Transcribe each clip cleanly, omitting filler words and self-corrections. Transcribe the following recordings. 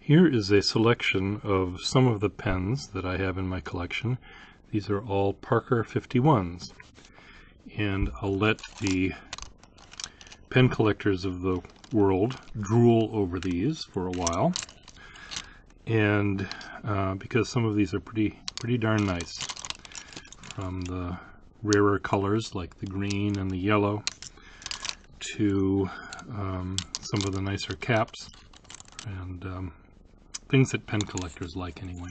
Here is a selection of some of the pens that I have in my collection. These are all Parker 51s, and I'll let the pen collectors of the world drool over these for a while, and because some of these are pretty darn nice, from the rarer colors like the green and the yellow to some of the nicer caps and things that pen collectors like anyway.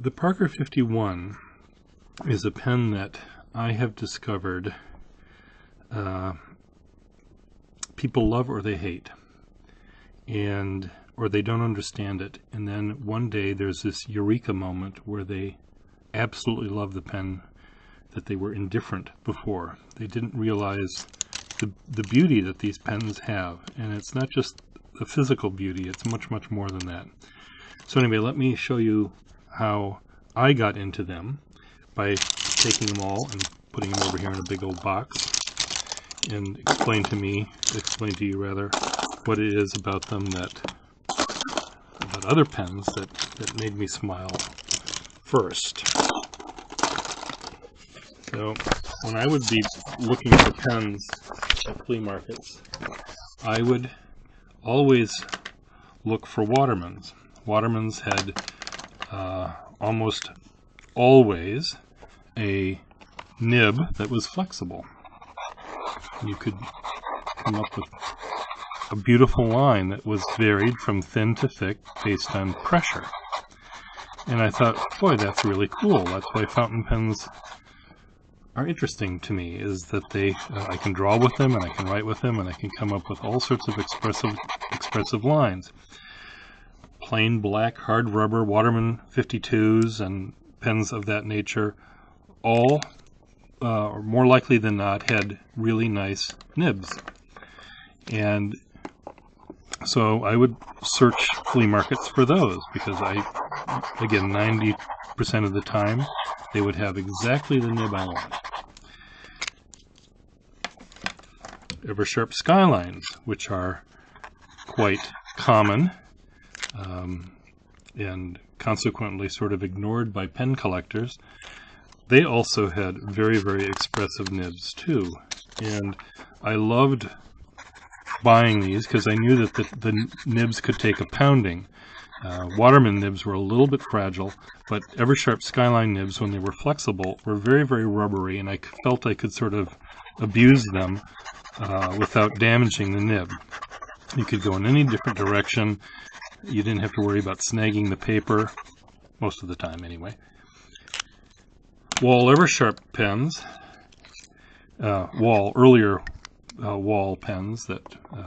The Parker 51 is a pen that I have discovered people love or they hate, or they don't understand it, and then one day there's this eureka moment where they absolutely love the pen that they were indifferent before. They didn't realize the beauty that these pens have, and it's not just the physical beauty, it's much more than that. So anyway, let me show you how I got into them by taking them all and putting them over here in a big old box, and explain to you what it is about them about other pens that made me smile first. So when I would be looking for pens at flea markets, I would always look for Watermans. Watermans had almost always a nib that was flexible. You could come up with a beautiful line that was varied from thin to thick based on pressure. And I thought, boy, that's really cool. That's why fountain pens are interesting to me, is that I can draw with them, and I can write with them, and I can come up with all sorts of expressive lines. Plain black hard rubber Waterman 52s and pens of that nature, all more likely than not had really nice nibs. And so I would search flea markets for those, because again, 90% of the time they would have exactly the nib I want. Eversharp Skylines, which are quite common and consequently sort of ignored by pen collectors, they also had very expressive nibs too. And I loved buying these because I knew that the nibs could take a pounding. Waterman nibs were a little bit fragile, but Eversharp Skyline nibs, when they were flexible, were very rubbery, and I felt I could sort of abuse them without damaging the nib. You could go in any different direction. You didn't have to worry about snagging the paper, most of the time anyway. Wahl Eversharp pens, earlier Wahl pens that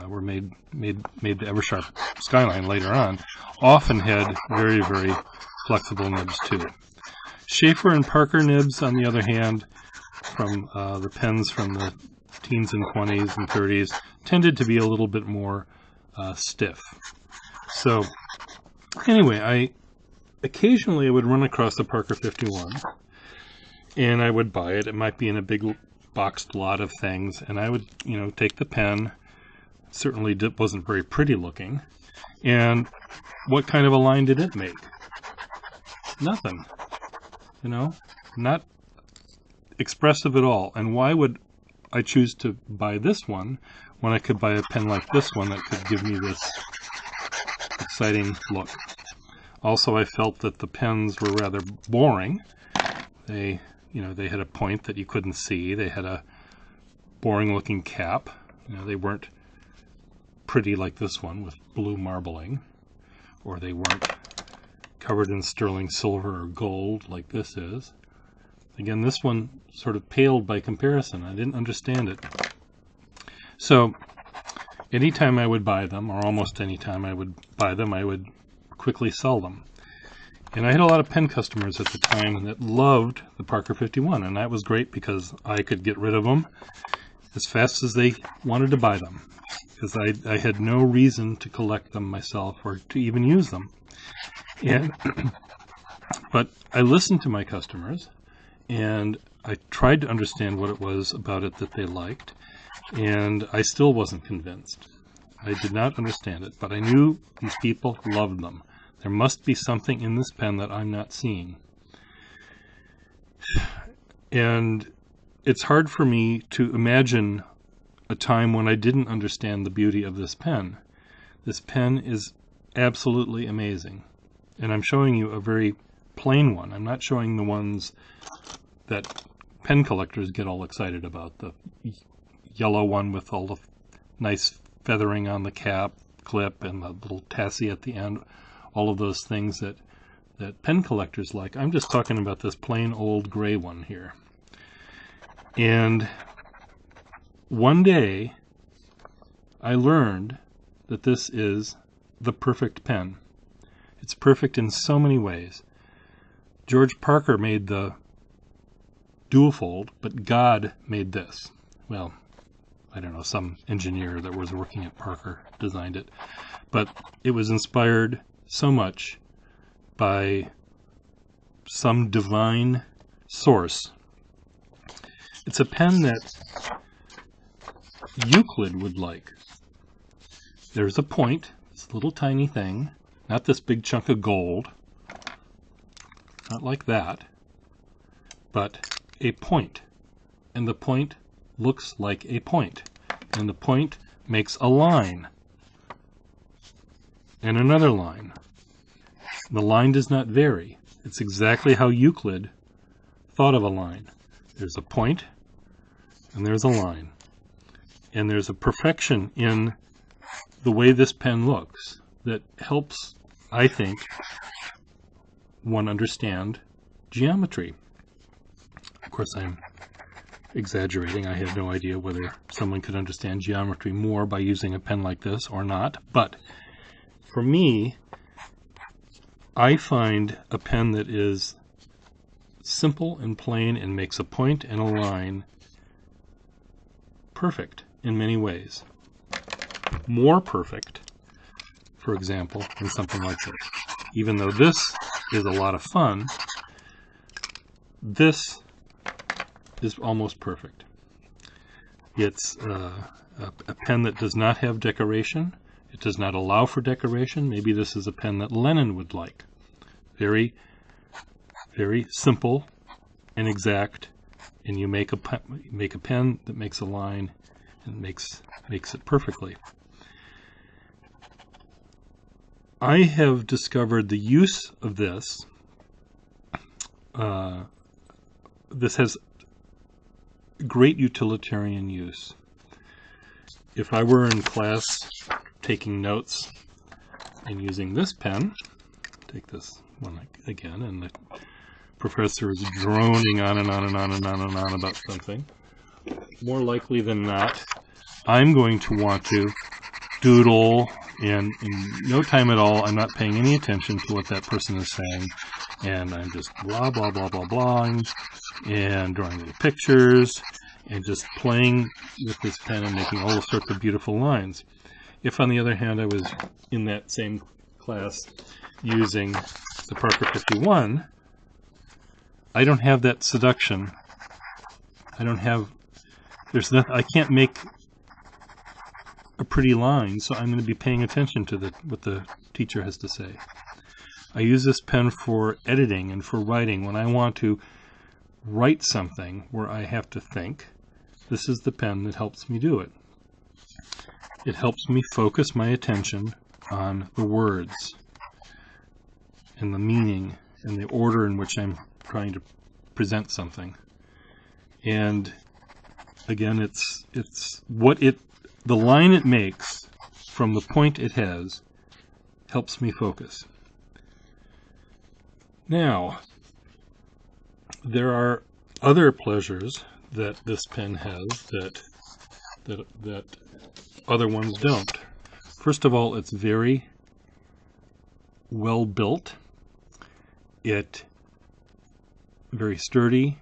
were made the Eversharp Skyline later on, often had very flexible nibs too. Schaefer and Parker nibs, on the other hand, from the pens from the teens and 20s and 30s, tended to be a little bit more stiff. So anyway, occasionally I would run across the Parker 51, and I would buy it. It might be in a big boxed lot of things, and I would, take the pen. Certainly wasn't very pretty looking. And what kind of a line did it make? Nothing. Not expressive at all. And why would I choose to buy this one when I could buy a pen like this one that could give me this exciting look? Also, I felt that the pens were rather boring. They had a point that you couldn't see. They had a boring looking cap. They weren't pretty like this one with blue marbling, or they weren't covered in sterling silver or gold like this is. Again, this one sort of paled by comparison. I didn't understand it. So anytime I would buy them, or almost any time I would buy them, I would quickly sell them. And I had a lot of pen customers at the time that loved the Parker 51, and that was great because I could get rid of them as fast as they wanted to buy them, because I had no reason to collect them myself or to even use them. But I listened to my customers, and I tried to understand what it was about it that they liked, and I still wasn't convinced. I did not understand it, but I knew these people loved them. There must be something in this pen that I'm not seeing. And it's hard for me to imagine a time when I didn't understand the beauty of this pen. This pen is absolutely amazing. And I'm showing you a very plain one. I'm not showing the ones that pen collectors get all excited about. The yellow one with all the nice feathering on the cap, clip, and the little tassie at the end. All of those things that pen collectors like. I'm just talking about this plain old gray one here. And one day I learned that this is the perfect pen. It's perfect in so many ways. George Parker made the dual fold, but God made this. Well, I don't know, some engineer that was working at Parker designed it. But it was inspired so much by some divine source. It's a pen that Euclid would like. There's a point, this little tiny thing, not this big chunk of gold, not like that, but a point. And the point looks like a point. And the point makes a line. And another line. The line does not vary. It's exactly how Euclid thought of a line. There's a point, and there's a line. And there's a perfection in the way this pen looks that helps, I think, one understand geometry. Of course, I'm exaggerating. I have no idea whether someone could understand geometry more by using a pen like this or not. But for me, I find a pen that is simple and plain and makes a point and a line perfect in many ways. More perfect, for example, than something like this. Even though this is a lot of fun, this is almost perfect. It's a pen that does not have decoration. It does not allow for decoration. Maybe this is a pen that Lenin would like. Very, very simple and exact, and you make a pen that makes a line and makes it perfectly. I have discovered the use of this. This has great utilitarian use. If I were in class taking notes and using this pen, take this one again, and the professor is droning on and on and on and on and on about something, more likely than not, I'm going to want to doodle, and in no time at all, I'm not paying any attention to what that person is saying, and I'm just blah, blah, blah, blah, blah, and drawing little pictures, and just playing with this pen and making all sorts of beautiful lines. If, on the other hand, I was in that same class using the Parker 51, I don't have that seduction. I can't make a pretty line, so I'm going to be paying attention to what the teacher has to say. I use this pen for editing and for writing. When I want to write something where I have to think, this is the pen that helps me do it. It helps me focus my attention on the words and the meaning and the order in which I'm trying to present something. And again, it's the line it makes from the point it has helps me focus. Now, there are other pleasures that this pen has that other ones don't. First of all, it's very well built. It's very sturdy.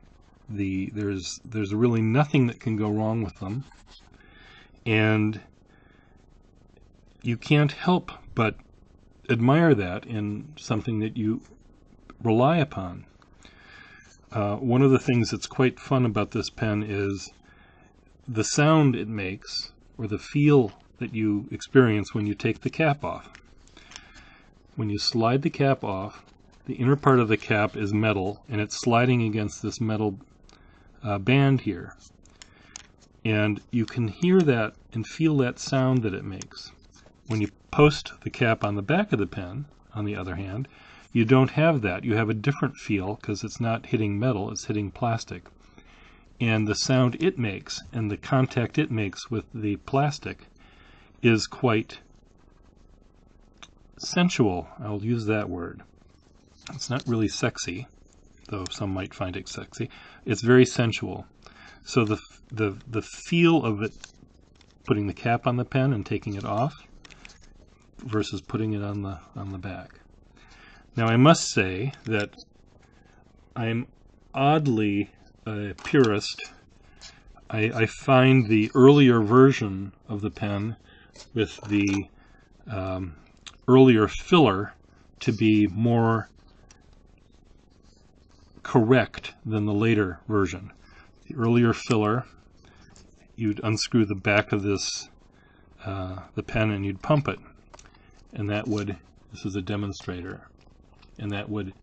There's really nothing that can go wrong with them. And you can't help but admire that in something that you rely upon. One of the things that's quite fun about this pen is the sound it makes, or the feel that you experience when you take the cap off. When you slide the cap off, the inner part of the cap is metal, and it's sliding against this metal band here. And you can hear that and feel that sound that it makes. When you post the cap on the back of the pen, on the other hand, you don't have that. You have a different feel because it's not hitting metal, it's hitting plastic. And the sound it makes and the contact it makes with the plastic is quite sensual. I'll use that word. It's not really sexy, though some might find it sexy. It's very sensual. So the feel of it, putting the cap on the pen and taking it off versus putting it on the back. Now I must say that I'm oddly a purist. I find the earlier version of the pen with the earlier filler to be more correct than the later version. The earlier filler, you'd unscrew the back of this the pen and you'd pump it, and that would, this is a demonstrator, and that would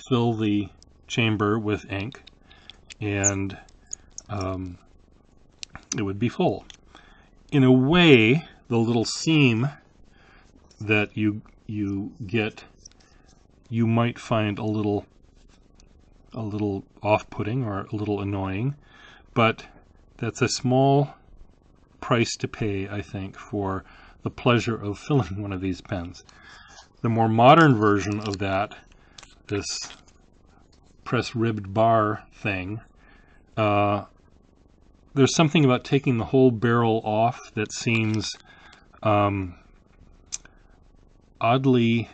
fill the chamber with ink, and it would be full. In a way, the little seam that you get, you might find a little off-putting or a little annoying, but that's a small price to pay, I think, for the pleasure of filling one of these pens. The more modern version of that, this press ribbed bar thing, there's something about taking the whole barrel off that seems oddly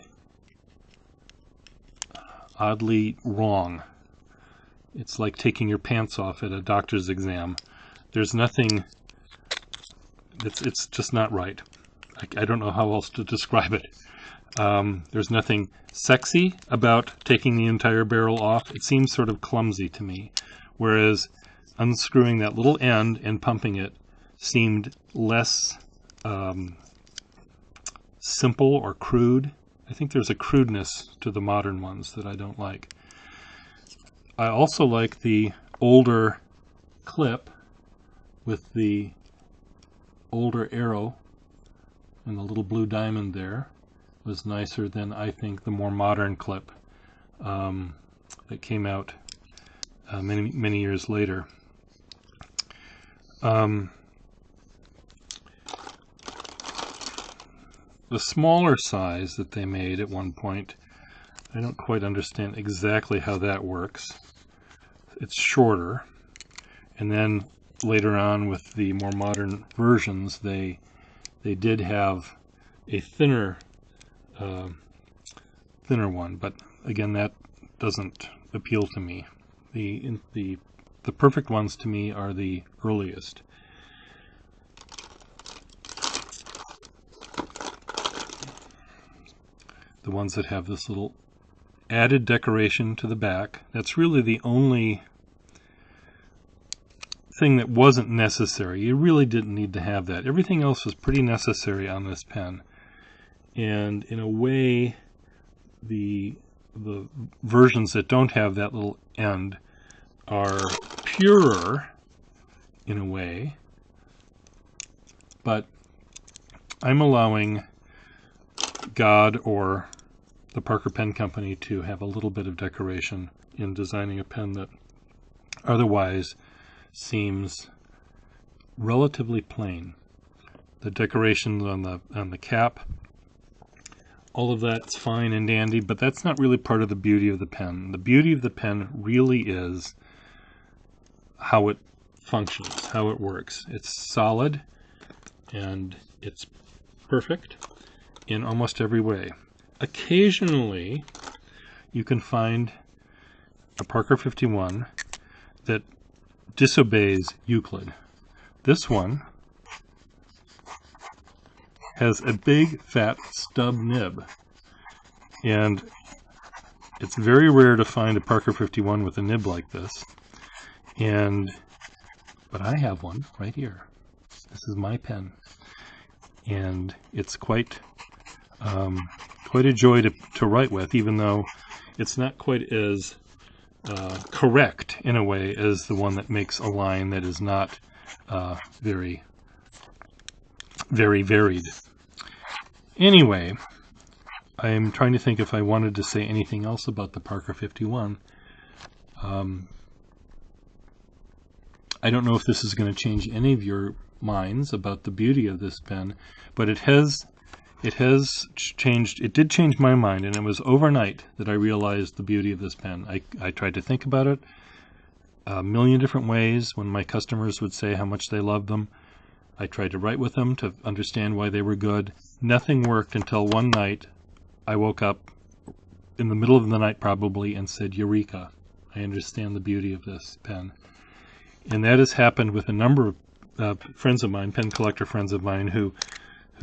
wrong. It's like taking your pants off at a doctor's exam. There's nothing, it's just not right. I don't know how else to describe it. There's nothing sexy about taking the entire barrel off. It seems sort of clumsy to me, whereas unscrewing that little end and pumping it seemed less simple or crude. I think there's a crudeness to the modern ones that I don't like. I also like the older clip with the older arrow, and the little blue diamond there was nicer than, I think, the more modern clip that came out many years later. The smaller size that they made at one point, I don't quite understand exactly how that works. It's shorter, and then later on with the more modern versions, they did have a thinner one, but again, that doesn't appeal to me. The perfect ones to me are the earliest. The ones that have this little added decoration to the back. That's really the only thing that wasn't necessary. You really didn't need to have that. Everything else was pretty necessary on this pen. And in a way, the versions that don't have that little end are purer in a way, but I'm allowing God or the Parker Pen Company to have a little bit of decoration in designing a pen that otherwise seems relatively plain. The decorations on the cap, all of that's fine and dandy, but that's not really part of the beauty of the pen. The beauty of the pen really is how it functions, how it works. It's solid and it's perfect in almost every way. Occasionally, you can find a Parker 51 that disobeys Euclid. This one has a big fat stub nib, and it's very rare to find a Parker 51 with a nib like this, but I have one right here. This is my pen, and it's quite a joy to write with, even though it's not quite as correct in a way as the one that makes a line that is not very varied. Anyway, I'm trying to think if I wanted to say anything else about the Parker 51. I don't know if this is going to change any of your minds about the beauty of this pen, but it has changed. It did change my mind, and it was overnight that I realized the beauty of this pen. I tried to think about it a million different ways when my customers would say how much they loved them. I tried to write with them to understand why they were good. Nothing worked until one night I woke up in the middle of the night probably and said, "Eureka, I understand the beauty of this pen." And that has happened with a number of friends of mine, pen collector friends of mine, who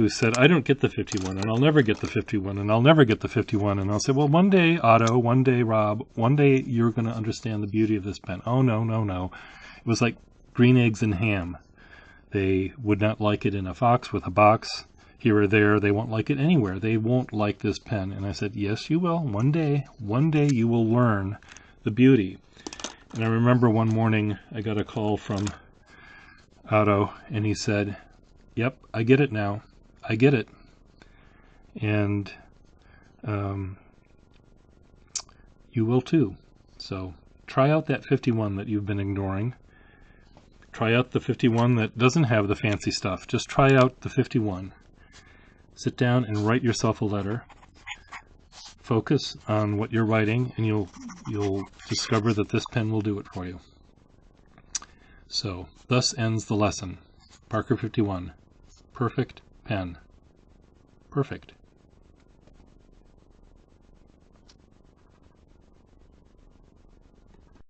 said, "I don't get the 51, and I'll never get the 51, and I'll never get the 51." And I'll say, "Well, one day, Otto, one day, Rob, one day you're going to understand the beauty of this pen." Oh, no, no, no. It was like green eggs and ham. They would not like it in a box with a box here or there. They won't like it anywhere. They won't like this pen. And I said, "Yes, you will. One day you will learn the beauty." And I remember one morning I got a call from Otto, and he said, "Yep, I get it now. I get it." And you will too. So try out that 51 that you've been ignoring. Try out the 51 that doesn't have the fancy stuff. Just try out the 51. Sit down and write yourself a letter. Focus on what you're writing, and you'll discover that this pen will do it for you. So, thus ends the lesson. Parker 51. Perfect pen. Perfect.